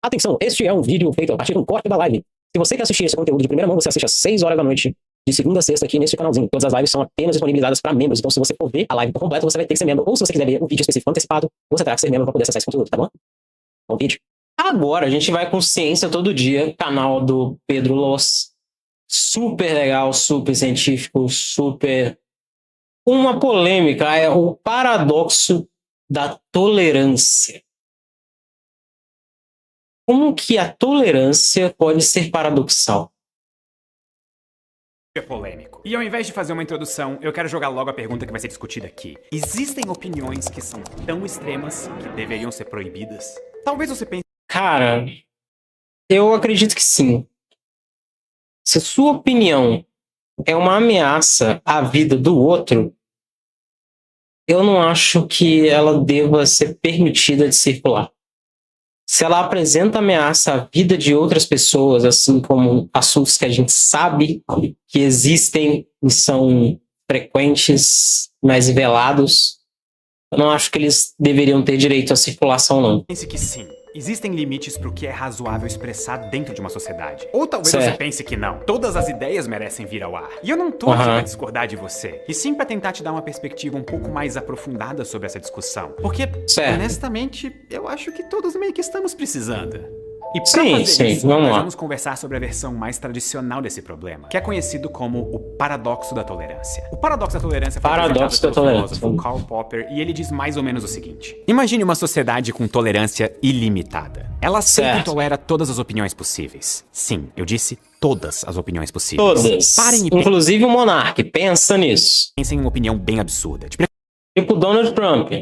Atenção, este é um vídeo feito a partir de um corte da live. Se você quer assistir esse conteúdo de primeira mão, você assiste às 6 horas da noite, de segunda a sexta, aqui nesse canalzinho. Todas as lives são apenas disponibilizadas para membros, então se você for ver a live por completo, você vai ter que ser membro. Ou se você quiser ver um vídeo específico antecipado, você terá que ser membro para poder acessar esse conteúdo, tá bom? Bom vídeo. Agora a gente vai com Ciência Todo Dia, canal do Pedro Loss. Super legal, super científico, super... Uma polêmica, é o paradoxo da tolerância. Como que a tolerância pode ser paradoxal? É polêmico. E ao invés de fazer uma introdução, eu quero jogar logo a pergunta que vai ser discutida aqui. Existem opiniões que são tão extremas que deveriam ser proibidas? Talvez você pense... Cara, eu acredito que sim. Se sua opinião é uma ameaça à vida do outro, eu não acho que ela deva ser permitida de circular. Se ela apresenta ameaça à vida de outras pessoas, assim como assuntos que a gente sabe que existem e são frequentes, mais velados, eu não acho que eles deveriam ter direito à circulação, não. Pense que sim. Existem limites para o que é razoável expressar dentro de uma sociedade. Ou talvez Certo. você pense que não. Todas as ideias merecem vir ao ar. E eu não tô aqui pra discordar de você. E sim pra tentar te dar uma perspectiva um pouco mais aprofundada sobre essa discussão. Porque, Certo. honestamente, eu acho que todos meio que estamos precisando. E pra Sim, fazer sim, isso, vamos nós lá. vamos conversar sobre a versão mais tradicional desse problema, que é conhecido como o paradoxo da tolerância. O paradoxo da tolerância foi Paradoxo apresentado da pelo tolerância. filósofo Karl Popper, e ele diz mais ou menos o seguinte: imagine uma sociedade com tolerância ilimitada. Ela aceita e Certo. tolera todas as opiniões possíveis. Sim, eu disse todas as opiniões possíveis. Todas. Parem e Inclusive o Monark. Pensa nisso. pensem em uma opinião bem absurda. Tipo Donald Trump.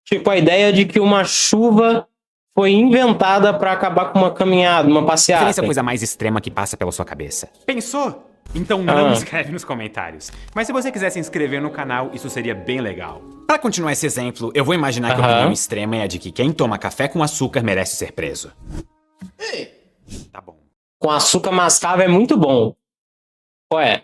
Tipo a ideia de que uma chuva foi inventada para acabar com uma caminhada, uma passeata. Referência é a coisa mais extrema que passa pela sua cabeça. Pensou? Então não escreve nos comentários. Mas se você quiser se inscrever no canal, isso seria bem legal. Para continuar esse exemplo, eu vou imaginar que a opinião extrema é a de que quem toma café com açúcar merece ser preso. Tá bom. Com açúcar mascavo é muito bom. Ué,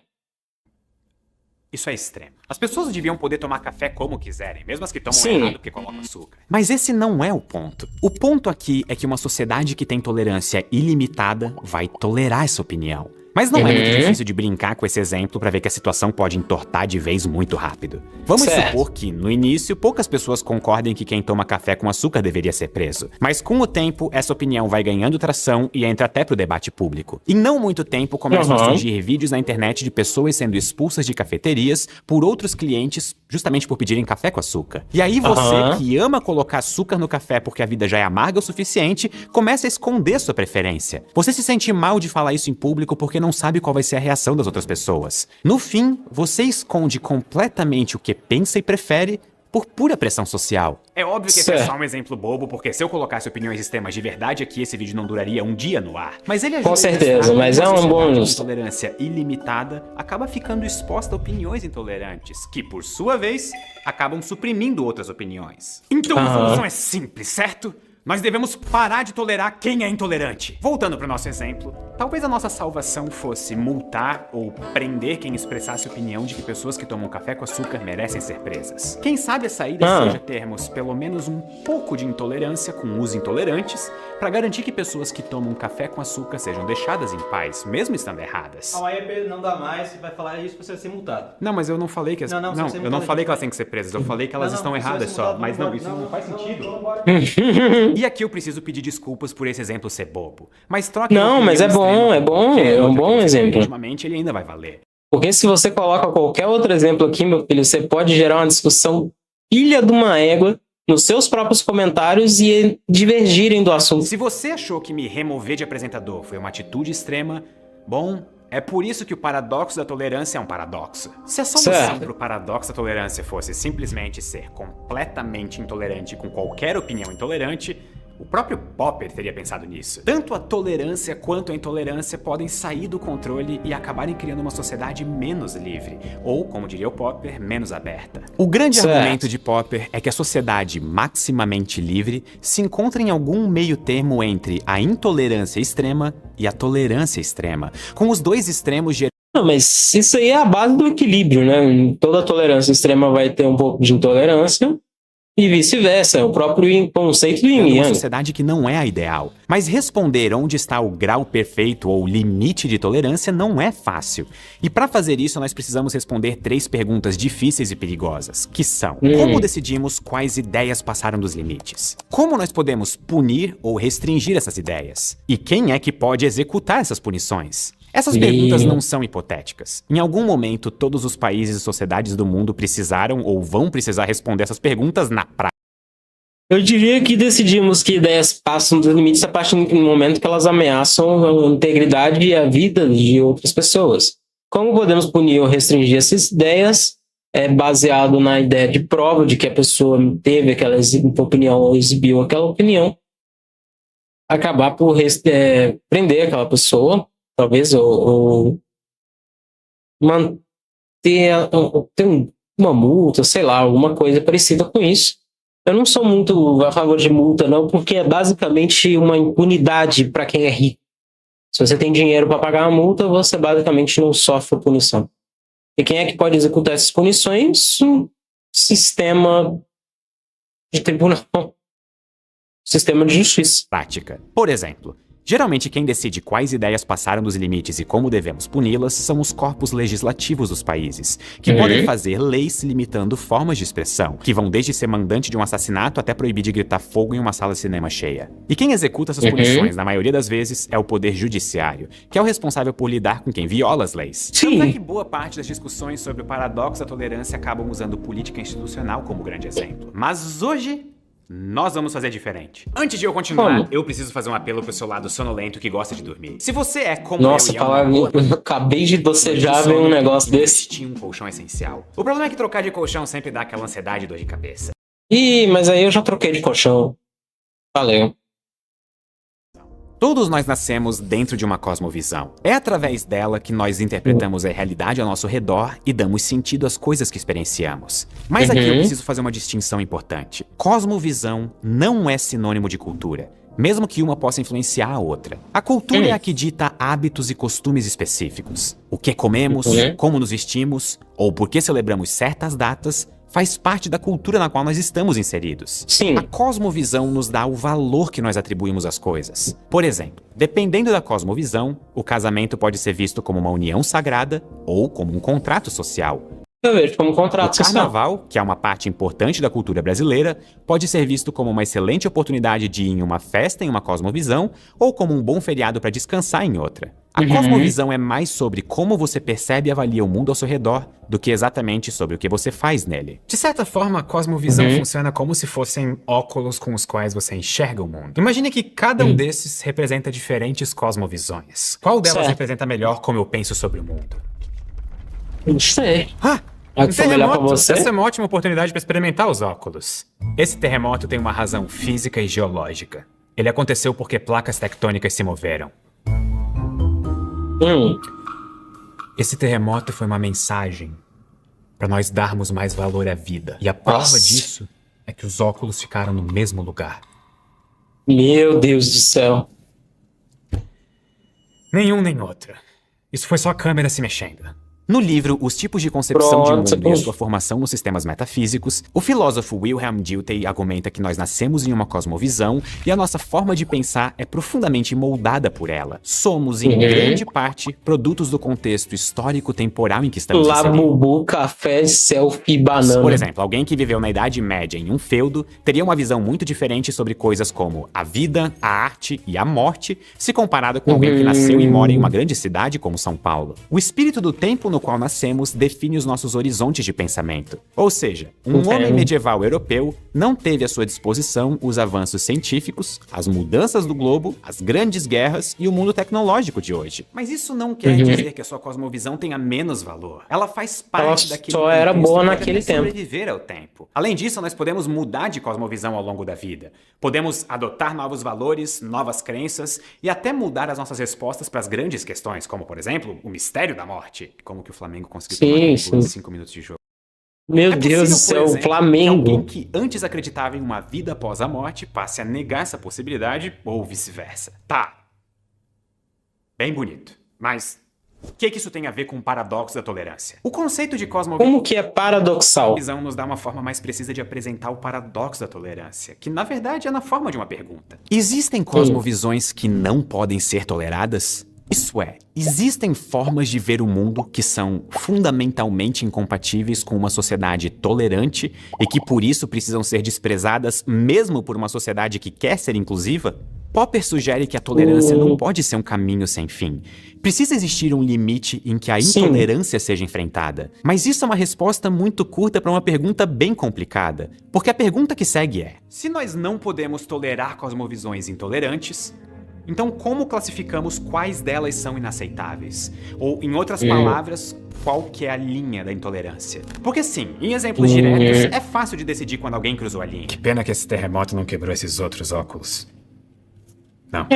Isso é extremo. As pessoas deviam poder tomar café como quiserem, mesmo as que tomam Sim. errado porque colocam açúcar. Mas esse não é o ponto. O ponto aqui é que uma sociedade que tem tolerância ilimitada vai tolerar essa opinião. Mas não é muito difícil de brincar com esse exemplo pra ver que a situação pode entortar de vez muito rápido. Vamos Certo. supor que, no início, poucas pessoas concordem que quem toma café com açúcar deveria ser preso. Mas com o tempo, essa opinião vai ganhando tração e entra até pro debate público. Em não muito tempo, começam a surgir vídeos na internet de pessoas sendo expulsas de cafeterias por outros clientes justamente por pedirem café com açúcar. E aí você, que ama colocar açúcar no café porque a vida já é amarga o suficiente, começa a esconder sua preferência. Você se sente mal de falar isso em público porque não sabe qual vai ser a reação das outras pessoas. No fim, você esconde completamente o que pensa e prefere por pura pressão social. É óbvio que esse é só um exemplo bobo, porque se eu colocasse opiniões extremas de verdade aqui, esse vídeo não duraria um dia no ar. Mas ele ajuda Com certeza, mas é um bom sociedade uso. com tolerância ilimitada acaba ficando exposta a opiniões intolerantes, que por sua vez acabam suprimindo outras opiniões. Então a solução é simples, certo? Nós devemos parar de tolerar quem é intolerante. Voltando para o nosso exemplo, talvez a nossa salvação fosse multar ou prender quem expressasse opinião de que pessoas que tomam café com açúcar merecem ser presas. Quem sabe a saída seja termos pelo menos um pouco de intolerância com os intolerantes para garantir que pessoas que tomam café com açúcar sejam deixadas em paz, mesmo estando erradas. Calma aí, Pedro, não dá mais, você vai falar isso, você vai ser multado. Não, mas eu não falei que Não, você vai ser eu não multado, falei gente. que elas têm que ser presas, eu falei que elas estão você vai erradas ser só. multado, Mas vamos não, embora. isso não faz sentido. Vamos embora. E aqui eu preciso pedir desculpas por esse exemplo ser bobo. Mas troque Não, mas é bom, é bom, é um bom exemplo. Ultimamente ele ainda vai valer. Porque se você coloca qualquer outro exemplo aqui, meu filho, você pode gerar uma discussão filha de uma égua nos seus próprios comentários e divergirem do assunto. Se você achou que me remover de apresentador foi uma atitude extrema, bom, é por isso que o paradoxo da tolerância é um paradoxo. Se a solução Certo. para o paradoxo da tolerância fosse simplesmente ser completamente intolerante com qualquer opinião intolerante, o próprio Popper teria pensado nisso. Tanto a tolerância quanto a intolerância podem sair do controle e acabarem criando uma sociedade menos livre, ou, como diria o Popper, menos aberta. O grande Certo. argumento de Popper é que a sociedade maximamente livre se encontra em algum meio termo entre a intolerância extrema e a tolerância extrema, com os dois extremos gerando Não, mas isso aí é a base do equilíbrio, né? Toda tolerância extrema vai ter um pouco de intolerância E vice-versa, é o próprio conceito do yin e uma yang. sociedade que não é a ideal. Mas responder onde está o grau perfeito ou limite de tolerância não é fácil. E para fazer isso, nós precisamos responder 3 perguntas difíceis e perigosas, que são: como decidimos quais ideias passaram dos limites? Como nós podemos punir ou restringir essas ideias? E quem é que pode executar essas punições? Essas perguntas não são hipotéticas. Em algum momento, todos os países e sociedades do mundo precisaram ou vão precisar responder essas perguntas na prática. Eu diria que decidimos que ideias passam dos limites a partir do momento que elas ameaçam a integridade e a vida de outras pessoas. Como podemos punir ou restringir essas ideias? É baseado na ideia de prova de que a pessoa teve aquela opinião ou exibiu aquela opinião. Acabar por prender aquela pessoa, talvez, ou manter ter uma multa, sei lá, alguma coisa parecida com isso. Eu não sou muito a favor de multa, não, porque é basicamente uma impunidade para quem é rico. Se você tem dinheiro para pagar uma multa, você basicamente não sofre punição. E quem é que pode executar essas punições? Um sistema de tribunal. Sistema de justiça. Prática. Por exemplo, geralmente quem decide quais ideias passaram dos limites e como devemos puni-las são os corpos legislativos dos países, que podem fazer leis limitando formas de expressão, que vão desde ser mandante de um assassinato até proibir de gritar fogo em uma sala de cinema cheia. E quem executa essas punições, na maioria das vezes, é o poder judiciário, que é o responsável por lidar com quem viola as leis. Tanto é que boa parte das discussões sobre o paradoxo da tolerância acabam usando política institucional como grande exemplo. Mas hoje nós vamos fazer diferente. Antes de eu continuar, eu preciso fazer um apelo pro seu lado sonolento que gosta de dormir. Se você é como Nossa, eu e acabei de bocejar ver um negócio desse. Investir um colchão essencial. O problema é que trocar de colchão sempre dá aquela ansiedade e dor de cabeça. Ih, mas aí eu já troquei de colchão. Valeu. Todos nós nascemos dentro de uma cosmovisão. É através dela que nós interpretamos a realidade ao nosso redor e damos sentido às coisas que experienciamos. Mas aqui eu preciso fazer uma distinção importante. Cosmovisão não é sinônimo de cultura, mesmo que uma possa influenciar a outra. A cultura é a que dita hábitos e costumes específicos. O que comemos, como nos vestimos, ou por que celebramos certas datas, faz parte da cultura na qual nós estamos inseridos. Sim. A cosmovisão nos dá o valor que nós atribuímos às coisas. Por exemplo, dependendo da cosmovisão, o casamento pode ser visto como uma união sagrada ou como um contrato social. Eu vejo como um contrato social. O carnaval, que é uma parte importante da cultura brasileira, pode ser visto como uma excelente oportunidade de ir em uma festa em uma cosmovisão ou como um bom feriado para descansar em outra. A cosmovisão é mais sobre como você percebe e avalia o mundo ao seu redor do que exatamente sobre o que você faz nele. De certa forma, a cosmovisão funciona como se fossem óculos com os quais você enxerga o mundo. Imagine que cada um desses representa diferentes cosmovisões. Qual delas representa melhor como eu penso sobre o mundo? Não sei. Um terremoto, essa é uma ótima oportunidade para experimentar os óculos. Esse terremoto tem uma razão física e geológica. Ele aconteceu porque placas tectônicas se moveram. Esse terremoto foi uma mensagem para nós darmos mais valor à vida. E a prova disso é que os óculos ficaram no mesmo lugar. Meu Deus do céu. Nenhum nem outro. Isso foi só a câmera se mexendo. No livro Os Tipos de Concepção de Mundo e a Sua Formação nos Sistemas Metafísicos, o filósofo Wilhelm Dilthey argumenta que nós nascemos em uma cosmovisão e a nossa forma de pensar é profundamente moldada por ela. Somos, em grande parte, produtos do contexto histórico-temporal em que estamos inseridos. Labubu, café, selfie, banana. Por exemplo, alguém que viveu na Idade Média em um feudo teria uma visão muito diferente sobre coisas como a vida, a arte e a morte, se comparado com alguém que nasceu e mora em uma grande cidade como São Paulo. O espírito do tempo no qual nascemos define os nossos horizontes de pensamento. Ou seja, um homem medieval europeu não teve à sua disposição os avanços científicos, as mudanças do globo, as grandes guerras e o mundo tecnológico de hoje. Mas isso não quer dizer que a sua cosmovisão tenha menos valor. Ela faz parte daquele só era boa naquele tempo. Sobreviver ao tempo. Além disso, nós podemos mudar de cosmovisão ao longo da vida. Podemos adotar novos valores, novas crenças e até mudar as nossas respostas para as grandes questões, como, por exemplo, o mistério da morte. Como que o Flamengo conseguiu tomar 5 minutos de jogo. Meu Deus do céu, o Flamengo. Que alguém que antes acreditava em uma vida após a morte passe a negar essa possibilidade ou vice-versa. Tá. Bem bonito. Mas O que isso tem a ver com o paradoxo da tolerância? O conceito de cosmovisão Como que é paradoxal? nos dá uma forma mais precisa de apresentar o paradoxo da tolerância, que na verdade é na forma de uma pergunta. Existem cosmovisões que não podem ser toleradas? Isso é, existem formas de ver o mundo que são fundamentalmente incompatíveis com uma sociedade tolerante e que por isso precisam ser desprezadas mesmo por uma sociedade que quer ser inclusiva? Popper sugere que a tolerância não pode ser um caminho sem fim. Precisa existir um limite em que a intolerância seja enfrentada. Mas isso é uma resposta muito curta para uma pergunta bem complicada. Porque a pergunta que segue é: se nós não podemos tolerar cosmovisões intolerantes, então como classificamos quais delas são inaceitáveis? Ou, em outras palavras, qual que é a linha da intolerância? Porque sim, em exemplos diretos, é fácil de decidir quando alguém cruzou a linha. Que pena que esse terremoto não quebrou esses outros óculos. Não,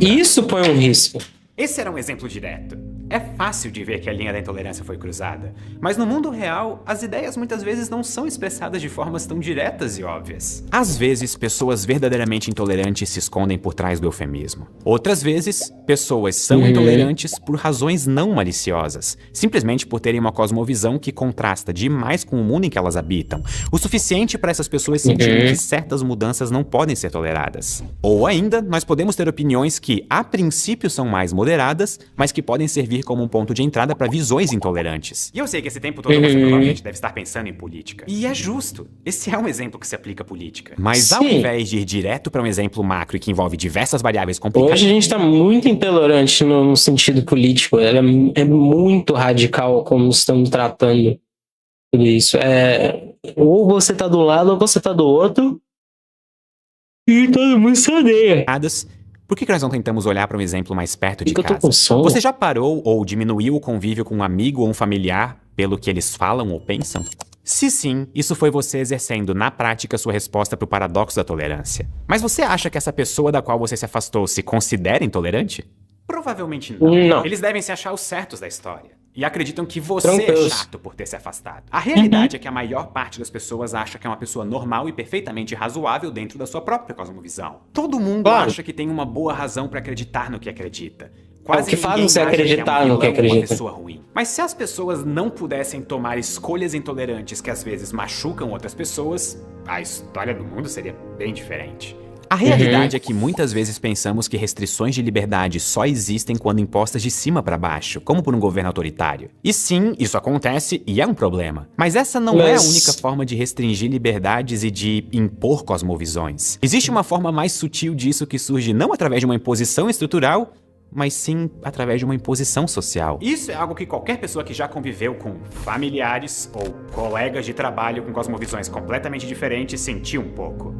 isso põe um risco. Esse era um exemplo direto. É fácil de ver que a linha da intolerância foi cruzada. Mas no mundo real, as ideias muitas vezes não são expressadas de formas tão diretas e óbvias. Às vezes, pessoas verdadeiramente intolerantes se escondem por trás do eufemismo. Outras vezes, pessoas são intolerantes por razões não maliciosas, simplesmente por terem uma cosmovisão que contrasta demais com o mundo em que elas habitam, o suficiente para essas pessoas sentirem que certas mudanças não podem ser toleradas. Ou ainda, nós podemos ter opiniões que, a princípio, são mais moderadas, mas que podem servir como um ponto de entrada para visões intolerantes. E eu sei que esse tempo todo você provavelmente deve estar pensando em política. E é justo. Esse é um exemplo que se aplica à política. Mas ao invés de ir direto para um exemplo macro e que envolve diversas variáveis complicadas... Hoje a gente está muito intolerante no sentido político. É muito radical como estamos tratando tudo isso. Ou você tá do lado ou você tá do outro. E todo mundo se odeia. Por que nós não tentamos olhar para um exemplo mais perto de casa? Eu tô com sono. Você já parou ou diminuiu o convívio com um amigo ou um familiar pelo que eles falam ou pensam? Se sim, isso foi você exercendo na prática sua resposta para o paradoxo da tolerância. Mas você acha que essa pessoa da qual você se afastou se considera intolerante? Provavelmente não. Não. Eles devem se achar os certos da história. E acreditam que você é chato por ter se afastado. A realidade é que a maior parte das pessoas acha que é uma pessoa normal e perfeitamente razoável dentro da sua própria cosmovisão. Todo mundo acha que tem uma boa razão para acreditar no que acredita. Quase o que faz você acreditar no que acredita. Uma pessoa ruim. Mas se as pessoas não pudessem tomar escolhas intolerantes que às vezes machucam outras pessoas, a história do mundo seria bem diferente. A realidade é que muitas vezes pensamos que restrições de liberdade só existem quando impostas de cima para baixo, como por um governo autoritário. E sim, isso acontece e é um problema. Mas essa não é a única forma de restringir liberdades e de impor cosmovisões. Existe uma forma mais sutil disso que surge não através de uma imposição estrutural, mas sim através de uma imposição social. Isso é algo que qualquer pessoa que já conviveu com familiares ou colegas de trabalho com cosmovisões completamente diferentes sentiu um pouco.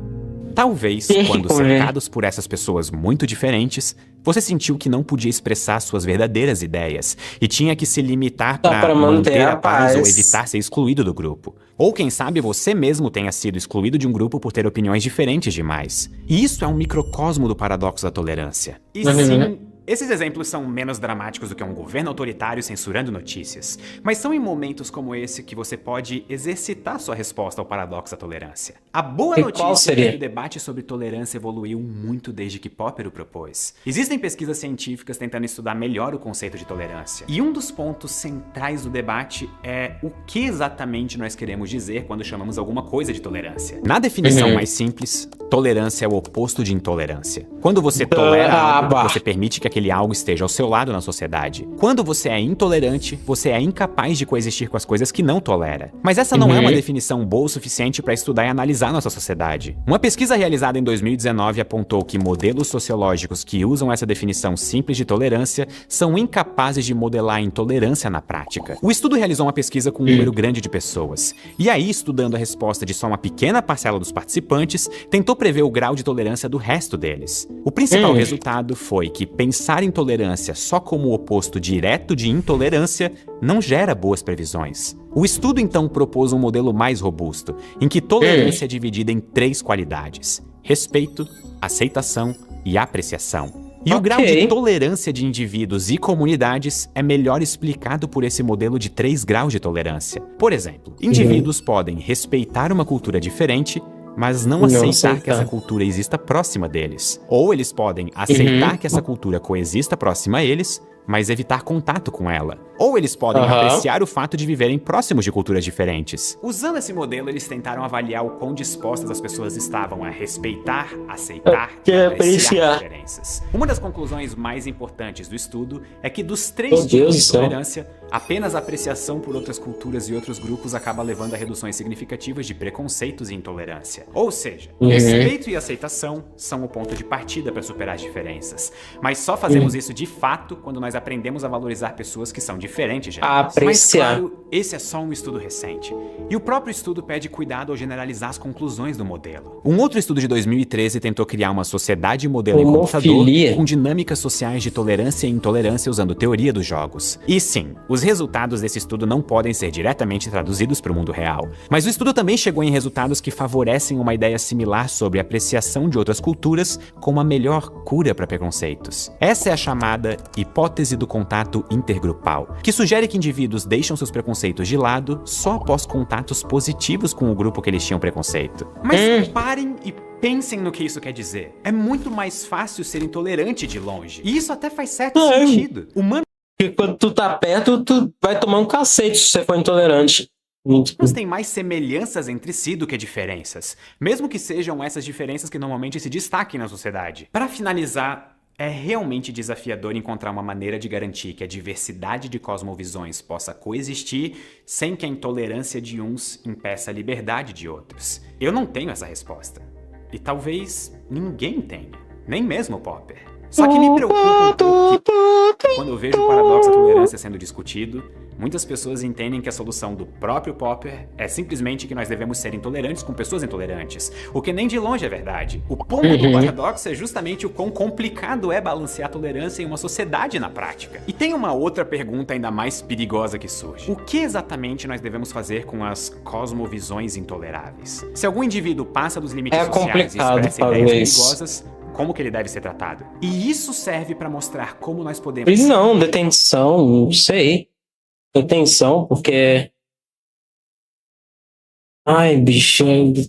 Talvez, quando cercados por essas pessoas muito diferentes, você sentiu que não podia expressar suas verdadeiras ideias e tinha que se limitar para manter a paz ou evitar ser excluído do grupo. Ou quem sabe você mesmo tenha sido excluído de um grupo por ter opiniões diferentes demais. E isso é um microcosmo do paradoxo da tolerância. E sim, esses exemplos são menos dramáticos do que um governo autoritário censurando notícias, mas são em momentos como esse que você pode exercitar sua resposta ao paradoxo da tolerância. A boa notícia é que o debate sobre tolerância evoluiu muito desde que Popper o propôs. Existem pesquisas científicas tentando estudar melhor o conceito de tolerância. E um dos pontos centrais do debate é o que exatamente nós queremos dizer quando chamamos alguma coisa de tolerância. Na definição mais simples, tolerância é o oposto de intolerância. Quando você tolera algo, você permite que aquele algo esteja ao seu lado na sociedade. Quando você é intolerante, você é incapaz de coexistir com as coisas que não tolera. Mas essa não é uma definição boa o suficiente para estudar e analisar nossa sociedade. Uma pesquisa realizada em 2019 apontou que modelos sociológicos que usam essa definição simples de tolerância são incapazes de modelar a intolerância na prática. O estudo realizou uma pesquisa com um número grande de pessoas. E aí, estudando a resposta de só uma pequena parcela dos participantes, tentou prever o grau de tolerância do resto deles. O principal resultado foi que pensar intolerância só como o oposto direto de intolerância não gera boas previsões. O estudo então propôs um modelo mais robusto, em que tolerância é dividida em 3 qualidades: respeito, aceitação e apreciação. E o grau de tolerância de indivíduos e comunidades é melhor explicado por esse modelo de 3 graus de tolerância. Por exemplo, indivíduos podem respeitar uma cultura diferente, mas não aceitar que essa cultura exista próxima deles. Ou eles podem aceitar que essa cultura coexista próxima a eles, mas evitar contato com ela. Ou eles podem apreciar o fato de viverem próximos de culturas diferentes. Usando esse modelo, eles tentaram avaliar o quão dispostas as pessoas estavam a respeitar, aceitar e apreciar diferenças. Uma das conclusões mais importantes do estudo é que dos 3 tipos de tolerância, apenas a apreciação por outras culturas e outros grupos acaba levando a reduções significativas de preconceitos e intolerância. Ou seja, respeito e aceitação são o ponto de partida para superar as diferenças. Mas só fazemos isso de fato quando nós aprendemos a valorizar pessoas que são diferentes de nós. Mas claro, esse é só um estudo recente. E o próprio estudo pede cuidado ao generalizar as conclusões do modelo. Um outro estudo de 2013 tentou criar uma sociedade modelo em computador com dinâmicas sociais de tolerância e intolerância usando teoria dos jogos. E sim, os resultados desse estudo não podem ser diretamente traduzidos para o mundo real. Mas o estudo também chegou em resultados que favorecem uma ideia similar sobre a apreciação de outras culturas como a melhor cura para preconceitos. Essa é a chamada hipótese do contato intergrupal, que sugere que indivíduos deixam seus preconceitos de lado só após contatos positivos com o grupo que eles tinham preconceito. Mas parem e pensem no que isso quer dizer. É muito mais fácil ser intolerante de longe. E isso até faz certo sentido. Porque quando tu tá perto, tu vai tomar um cacete se você for intolerante. Humanos têm mais semelhanças entre si do que diferenças, mesmo que sejam essas diferenças que normalmente se destaquem na sociedade. Para finalizar, é realmente desafiador encontrar uma maneira de garantir que a diversidade de cosmovisões possa coexistir sem que a intolerância de uns impeça a liberdade de outros. Eu não tenho essa resposta. E talvez ninguém tenha, nem mesmo o Popper. Só que me preocupa um pouco que, quando eu vejo o paradoxo da tolerância sendo discutido, muitas pessoas entendem que a solução do próprio Popper é simplesmente que nós devemos ser intolerantes com pessoas intolerantes, o que nem de longe é verdade. O ponto do paradoxo é justamente o quão complicado é balancear a tolerância em uma sociedade na prática. E tem uma outra pergunta ainda mais perigosa que surge. O que exatamente nós devemos fazer com as cosmovisões intoleráveis? Se algum indivíduo passa dos limites sociais e expressa ideias perigosas, como que ele deve ser tratado? E isso serve para mostrar como nós podemos... Prisão, detenção, não sei. Detenção, porque... Ai, bicho,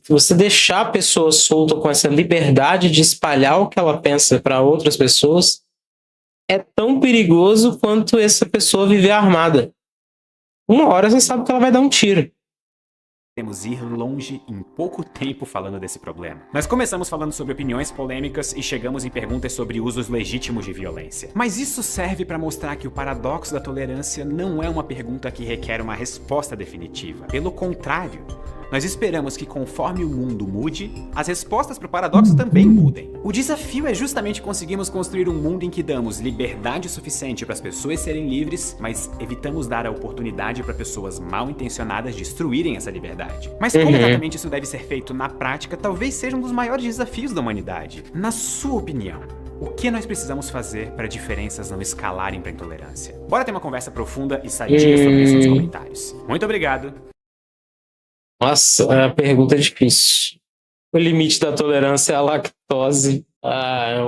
você deixar a pessoa solta com essa liberdade de espalhar o que ela pensa para outras pessoas é tão perigoso quanto essa pessoa viver armada. Uma hora você sabe que ela vai dar um tiro. Podemos ir longe em pouco tempo falando desse problema. Nós começamos falando sobre opiniões polêmicas e chegamos em perguntas sobre usos legítimos de violência. Mas isso serve para mostrar que o paradoxo da tolerância não é uma pergunta que requer uma resposta definitiva. Pelo contrário, nós esperamos que conforme o mundo mude, as respostas para o paradoxo também mudem. O desafio é justamente conseguirmos construir um mundo em que damos liberdade suficiente para as pessoas serem livres, mas evitamos dar a oportunidade para pessoas mal intencionadas destruírem essa liberdade. Mas como exatamente isso deve ser feito na prática, talvez seja um dos maiores desafios da humanidade. Na sua opinião, o que nós precisamos fazer para diferenças não escalarem para intolerância? Bora ter uma conversa profunda e sadia sobre isso nos comentários. Muito obrigado! Nossa, a pergunta é difícil. O limite da tolerância à lactose.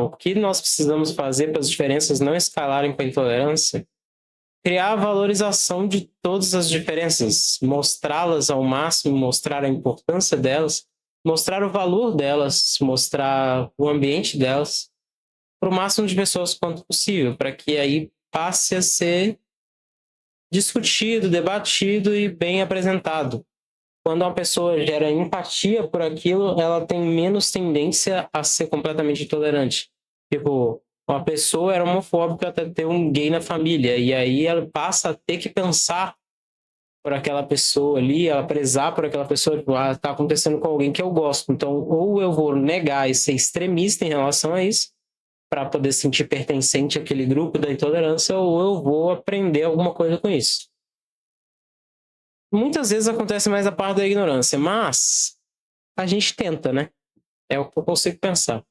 O que nós precisamos fazer para as diferenças não escalarem para a intolerância? Criar a valorização de todas as diferenças, mostrá-las ao máximo, mostrar a importância delas, mostrar o valor delas, mostrar o ambiente delas para o máximo de pessoas quanto possível, para que aí passe a ser discutido, debatido e bem apresentado. Quando uma pessoa gera empatia por aquilo, ela tem menos tendência a ser completamente intolerante. Tipo, uma pessoa era homofóbica até ter um gay na família, e aí ela passa a ter que pensar por aquela pessoa ali, ela prezar por aquela pessoa, tipo, tá acontecendo com alguém que eu gosto. Então, ou eu vou negar e ser extremista em relação a isso, para poder sentir pertencente àquele grupo da intolerância, ou eu vou aprender alguma coisa com isso. Muitas vezes acontece mais a parte da ignorância, mas a gente tenta, né? É o que eu consigo pensar.